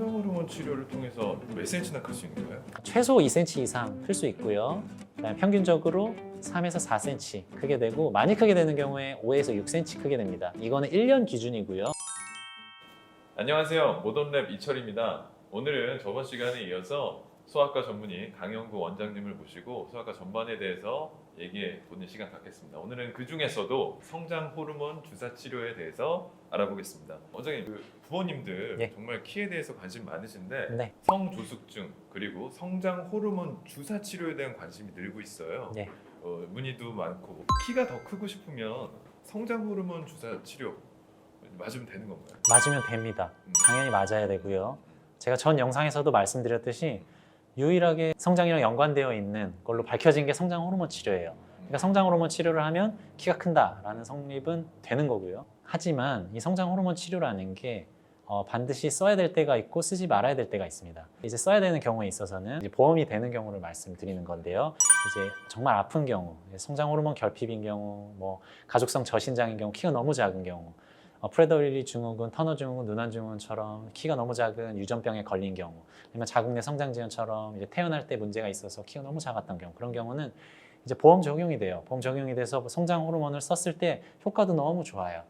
성장 호르몬 치료를 통해서 몇 cm나 클 수 있는 거예요? 최소 2cm 이상 클 수 있고요. 그다음에 평균적으로 3에서 4cm 크게 되고, 많이 크게 되는 경우에 5에서 6cm 크게 됩니다. 이거는 1년 기준이고요. 안녕하세요. 모던랩 이철입니다. 오늘은 저번 시간에 이어서 소아과 전문의 강영구 원장님을 모시고 소아과 전반에 대해서 얘기해 보는 시간 갖겠습니다. 오늘은 그 중에서도 성장 호르몬 주사 치료에 대해서 알아보겠습니다. 원장님, 부모님들 네. 정말 키에 대해서 관심 많으신데 네. 성조숙증 그리고 성장 호르몬 주사 치료에 대한 관심이 늘고 있어요. 네. 문의도 많고 키가 더 크고 싶으면 성장 호르몬 주사 치료 맞으면 되는 건가요? 맞으면 됩니다. 당연히 맞아야 되고요. 제가 전 영상에서도 말씀드렸듯이 유일하게 성장이랑 연관되어 있는 걸로 밝혀진 게 성장 호르몬 치료예요. 그러니까 성장 호르몬 치료를 하면 키가 큰다라는 성립은 되는 거고요. 하지만 이 성장 호르몬 치료라는 게 반드시 써야 될 때가 있고 쓰지 말아야 될 때가 있습니다. 이제 써야 되는 경우에 있어서는 이제 보험이 되는 경우를 말씀드리는 건데요. 이제 정말 아픈 경우, 성장 호르몬 결핍인 경우, 뭐 가족성 저신장인 경우, 키가 너무 작은 경우, 프레더윌리 증후군, 터너 증후군, 누난 증후군처럼 키가 너무 작은 유전병에 걸린 경우, 아니면 자궁 내 성장 지연처럼 이제 태어날 때 문제가 있어서 키가 너무 작았던 경우, 그런 경우는 이제 보험 적용이 돼요. 보험 적용이 돼서 성장 호르몬을 썼을 때 효과도 너무 좋아요.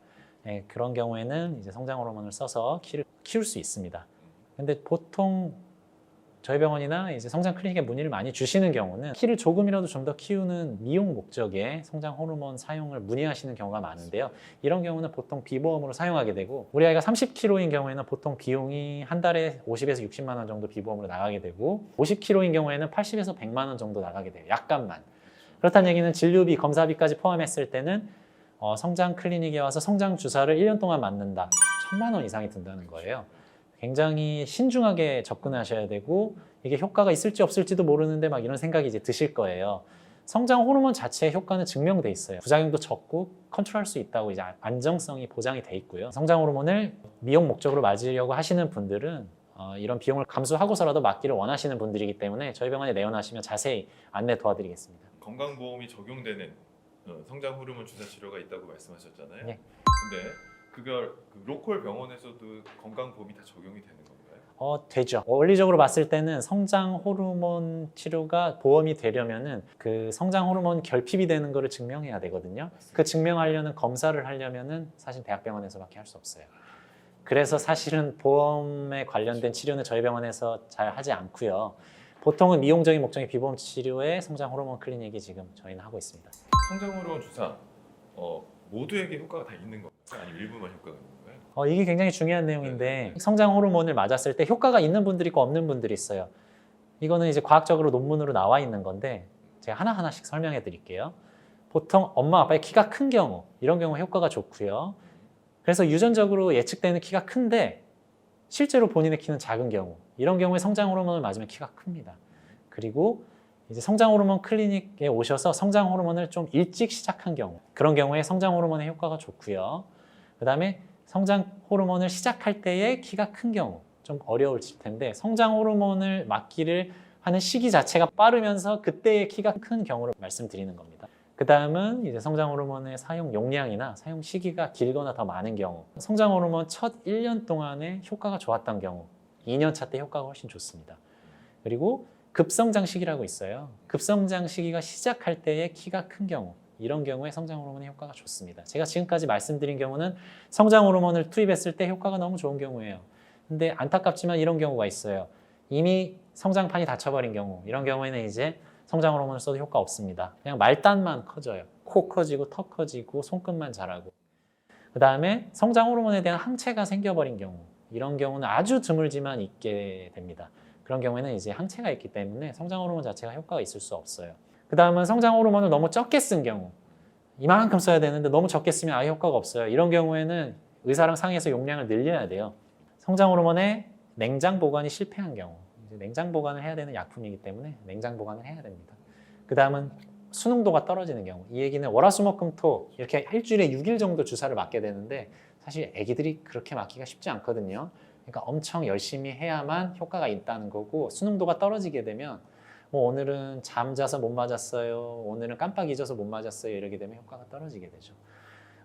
네, 그런 경우에는 이제 성장 호르몬을 써서 키를 키울 수 있습니다. 근데 보통 저희 병원이나 이제 성장 클리닉에 문의를 많이 주시는 경우는 키를 조금이라도 좀 더 키우는 미용 목적의 성장 호르몬 사용을 문의하시는 경우가 많은데요. 이런 경우는 보통 비보험으로 사용하게 되고, 우리 아이가 30kg인 경우에는 보통 비용이 한 달에 50에서 60만 원 정도 비보험으로 나가게 되고, 50kg인 경우에는 80에서 100만 원 정도 나가게 돼요. 약간만. 그렇다는 얘기는 진료비, 검사비까지 포함했을 때는 성장 클리닉에 와서 성장 주사를 1년 동안 맞는다. 1,000만 원 이상이 든다는 거예요. 굉장히 신중하게 접근하셔야 되고, 이게 효과가 있을지 없을지도 모르는데 막 이런 생각이 이제 드실 거예요. 성장 호르몬 자체의 효과는 증명돼 있어요. 부작용도 적고 컨트롤할 수 있다고 이제 안정성이 보장이 돼 있고요. 성장 호르몬을 미용 목적으로 맞으려고 하시는 분들은 이런 비용을 감수하고서라도 맞기를 원하시는 분들이기 때문에 저희 병원에 내원하시면 자세히 안내 도와드리겠습니다. 건강보험이 적용되는 성장 호르몬 주사 치료가 있다고 말씀하셨잖아요. 네. 근데 그걸 로컬 병원에서도 건강보험이 다 적용이 되는 건가요? 되죠. 원리적으로 봤을 때는 성장 호르몬 치료가 보험이 되려면은 그 성장 호르몬 결핍이 되는 거를 증명해야 되거든요. 맞습니다. 그 증명하려는 검사를 하려면은 사실 대학병원에서밖에 할 수 없어요. 그래서 사실은 보험에 관련된 치료는 저희 병원에서 잘 하지 않고요. 보통은 미용적인 목적의 비보험 치료에 성장 호르몬 클리닉이 지금 저희는 하고 있습니다. 성장 호르몬 주사 모두에게 효과가 다 있는 건가요? 아니면 일부만 효과가 있는 건가요? 이게 굉장히 중요한 내용인데, 성장 호르몬을 맞았을 때 효과가 있는 분들이 있고 없는 분들이 있어요. 이거는 이제 과학적으로 논문으로 나와 있는 건데 제가 하나하나씩 설명해 드릴게요. 보통 엄마 아빠의 키가 큰 경우, 이런 경우 효과가 좋고요. 그래서 유전적으로 예측되는 키가 큰데 실제로 본인의 키는 작은 경우, 이런 경우에 성장 호르몬을 맞으면 키가 큽니다. 그리고 이제 성장 호르몬 클리닉에 오셔서 성장 호르몬을 좀 일찍 시작한 경우, 그런 경우에 성장 호르몬의 효과가 좋고요. 그 다음에 성장 호르몬을 시작할 때의 키가 큰 경우, 좀 어려울 텐데 성장 호르몬을 맞기를 하는 시기 자체가 빠르면서 그때의 키가 큰 경우를 말씀드리는 겁니다. 그 다음은 이제 성장 호르몬의 사용 용량이나 사용 시기가 길거나 더 많은 경우, 성장 호르몬 첫 1년 동안에 효과가 좋았던 경우, 2년 차 때 효과가 훨씬 좋습니다. 그리고 급성장 시기라고 있어요. 급성장 시기가 시작할 때의 키가 큰 경우, 이런 경우에 성장 호르몬의 효과가 좋습니다. 제가 지금까지 말씀드린 경우는 성장 호르몬을 투입했을 때 효과가 너무 좋은 경우예요. 근데 안타깝지만 이런 경우가 있어요. 이미 성장판이 닫혀버린 경우, 이런 경우에는 이제 성장 호르몬을 써도 효과 없습니다. 그냥 말단만 커져요. 코 커지고 턱 커지고 손끝만 자라고. 그 다음에 성장 호르몬에 대한 항체가 생겨버린 경우, 이런 경우는 아주 드물지만 있게 됩니다. 그런 경우에는 이제 항체가 있기 때문에 성장 호르몬 자체가 효과가 있을 수 없어요. 그 다음은 성장 호르몬을 너무 적게 쓴 경우, 이만큼 써야 되는데 너무 적게 쓰면 아예 효과가 없어요. 이런 경우에는 의사랑 상의해서 용량을 늘려야 돼요. 성장 호르몬의 냉장 보관이 실패한 경우, 이제 냉장 보관을 해야 되는 약품이기 때문에 냉장 보관을 해야 됩니다. 그 다음은 수능도가 떨어지는 경우, 이 얘기는 월화수목금토 이렇게 일주일에 6일 정도 주사를 맞게 되는데 사실 아기들이 그렇게 맞기가 쉽지 않거든요. 그러니까 엄청 열심히 해야만 효과가 있다는 거고, 수능도가 떨어지게 되면 뭐 오늘은 잠자서 못 맞았어요, 오늘은 깜빡 잊어서 못 맞았어요, 이러게 되면 효과가 떨어지게 되죠.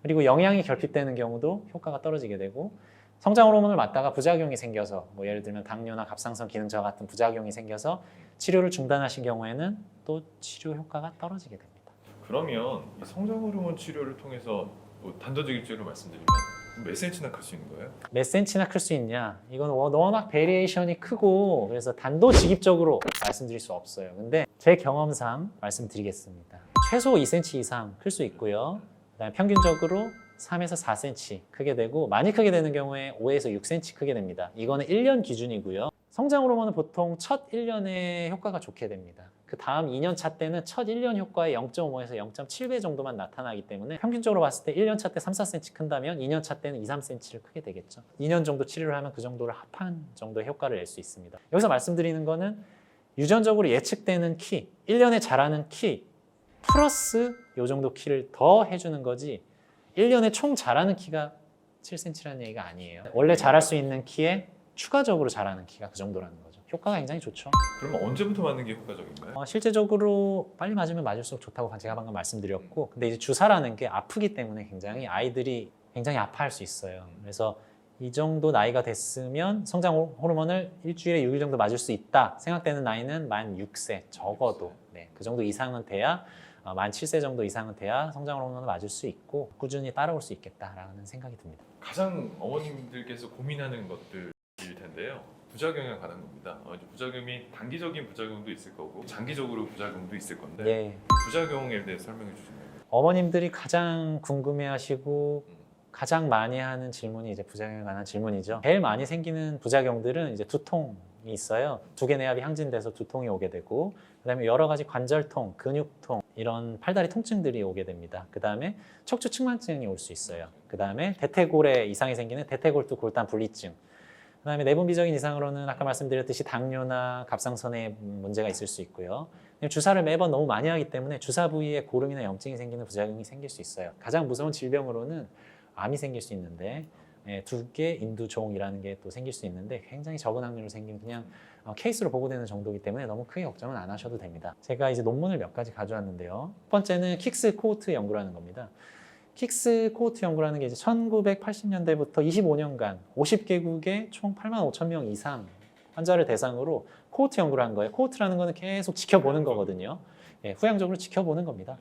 그리고 영양이 결핍되는 경우도 효과가 떨어지게 되고, 성장 호르몬을 맞다가 부작용이 생겨서 뭐 예를 들면 당뇨나 갑상선 기능 저하 같은 부작용이 생겨서 치료를 중단하신 경우에는 또 치료 효과가 떨어지게 됩니다. 그러면 이 성장 호르몬 치료를 통해서 뭐 단도직입적으로 말씀드리면 몇 센치나 클 수 있는 거예요? 몇 센치나 클 수 있냐? 이건 워낙 베리에이션이 크고 그래서 단도직입적으로 말씀드릴 수 없어요. 근데 제 경험상 말씀드리겠습니다. 최소 2cm 이상 클 수 있고요. 그다음에 평균적으로 3에서 4cm 크게 되고 많이 크게 되는 경우에 5에서 6cm 크게 됩니다. 이거는 1년 기준이고요. 성장 호르몬은 보통 첫 1년에 효과가 좋게 됩니다. 그 다음 2년 차 때는 첫 1년 효과의 0.5에서 0.7배 정도만 나타나기 때문에 평균적으로 봤을 때 1년 차 때 3, 4cm 큰다면 2년 차 때는 2, 3cm를 크게 되겠죠. 2년 정도 치료를 하면 그 정도를 합한 정도의 효과를 낼 수 있습니다. 여기서 말씀드리는 거는 유전적으로 예측되는 키, 1년에 자라는 키 플러스 요 정도 키를 더 해주는 거지 1년에 총 자라는 키가 7cm라는 얘기가 아니에요. 원래 자랄 수 있는 키에 추가적으로 자라는 키가 그 정도라는 거죠. 효과가 굉장히 좋죠. 그러면 언제부터 맞는 게 효과적인가요? 실제적으로 빨리 맞으면 맞을수록 좋다고 제가 방금 말씀드렸고, 근데 이제 주사라는 게 아프기 때문에 굉장히 아이들이 굉장히 아파할 수 있어요. 그래서 이 정도 나이가 됐으면 성장 호르몬을 일주일에 6일 정도 맞을 수 있다 생각되는 나이는 만 6세 적어도 네, 그 정도 이상은 돼야 만 7세 정도 이상은 돼야 성장 호르몬을 맞을 수 있고 꾸준히 따라올 수 있겠다라는 생각이 듭니다. 가장 어머님들께서 고민하는 것들일 텐데요. 부작용에 관한 겁니다. 부작용이 단기적인 부작용도 있을 거고 장기적으로 부작용도 있을 건데 예. 부작용에 대해 설명해 주시나요? 어머님들이 가장 궁금해하시고 가장 많이 하는 질문이 이제 부작용에 관한 질문이죠. 제일 많이 생기는 부작용들은 이제 두통이 있어요. 두개 내압이 항진돼서 두통이 오게 되고, 그다음에 여러 가지 관절통, 근육통 이런 팔다리 통증들이 오게 됩니다. 그다음에 척추 측만증이 올 수 있어요. 그다음에 대퇴골에 이상이 생기는 대퇴골두 골단 분리증. 그다음에 내분비적인 이상으로는 아까 말씀드렸듯이 당뇨나 갑상선에 문제가 있을 수 있고요. 주사를 매번 너무 많이 하기 때문에 주사 부위에 고름이나 염증이 생기는 부작용이 생길 수 있어요. 가장 무서운 질병으로는 암이 생길 수 있는데 두개 인두종이라는 게 또 생길 수 있는데 굉장히 적은 확률로 생기는 그냥 케이스로 보고되는 정도이기 때문에 너무 크게 걱정은 안 하셔도 됩니다. 제가 이제 논문을 몇 가지 가져왔는데요. 첫 번째는 킥스 코호트 연구라는 겁니다. 킥스 코호트 연구라는 게 이제 1980년대부터 25년간 50개국의 총 8만 5천 명 이상 환자를 대상으로 코호트 연구를 한 거예요. 코호트라는 거는 계속 지켜보는 거거든요. 후양적으로 지켜보는 겁니다.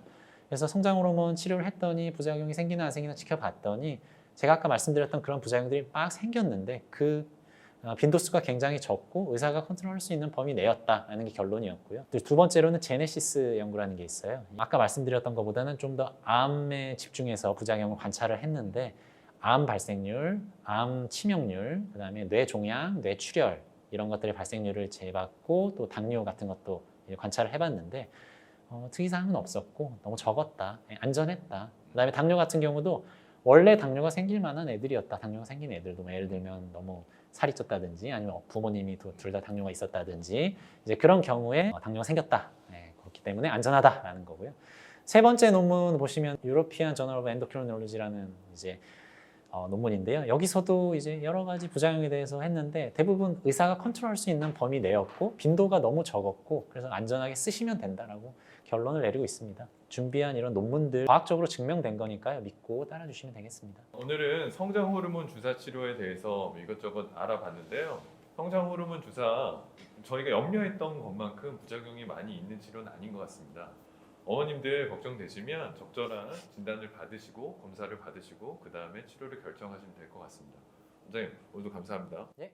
그래서 성장 호르몬 치료를 했더니 부작용이 생기나 안 생기나 지켜봤더니 제가 아까 말씀드렸던 그런 부작용들이 막 생겼는데 그 빈도수가 굉장히 적고 의사가 컨트롤할 수 있는 범위 내였다라는 게 결론이었고요. 두 번째로는 제네시스 연구라는 게 있어요. 아까 말씀드렸던 것보다는 좀 더 암에 집중해서 부작용을 관찰을 했는데 암 발생률, 암 치명률, 그다음에 뇌종양, 뇌출혈 이런 것들의 발생률을 재봤고 또 당뇨 같은 것도 관찰을 해봤는데 특이사항은 없었고 너무 적었다, 안전했다. 그다음에 당뇨 같은 경우도 원래 당뇨가 생길 만한 애들이었다. 당뇨가 생긴 애들도 뭐 예를 들면 너무 살이 쪘다든지 아니면 부모님이 둘 다 당뇨가 있었다든지 이제 그런 경우에 당뇨가 생겼다. 그렇기 때문에 안전하다라는 거고요. 세 번째 논문 보시면 유로피안 저널 오브 엔도크리놀로지라는 이제 논문인데요. 여기서도 이제 여러 가지 부작용에 대해서 했는데 대부분 의사가 컨트롤할 수 있는 범위 내였고 빈도가 너무 적었고 그래서 안전하게 쓰시면 된다라고 결론을 내리고 있습니다. 준비한 이런 논문들 과학적으로 증명된 거니까요. 믿고 따라주시면 되겠습니다. 오늘은 성장 호르몬 주사 치료에 대해서 이것저것 알아봤는데요. 성장 호르몬 주사 저희가 염려했던 것만큼 부작용이 많이 있는 치료는 아닌 것 같습니다. 어머님들 걱정되시면 적절한 진단을 받으시고 검사를 받으시고 그 다음에 치료를 결정하시면 될 것 같습니다. 원장님 오늘도 감사합니다. 예.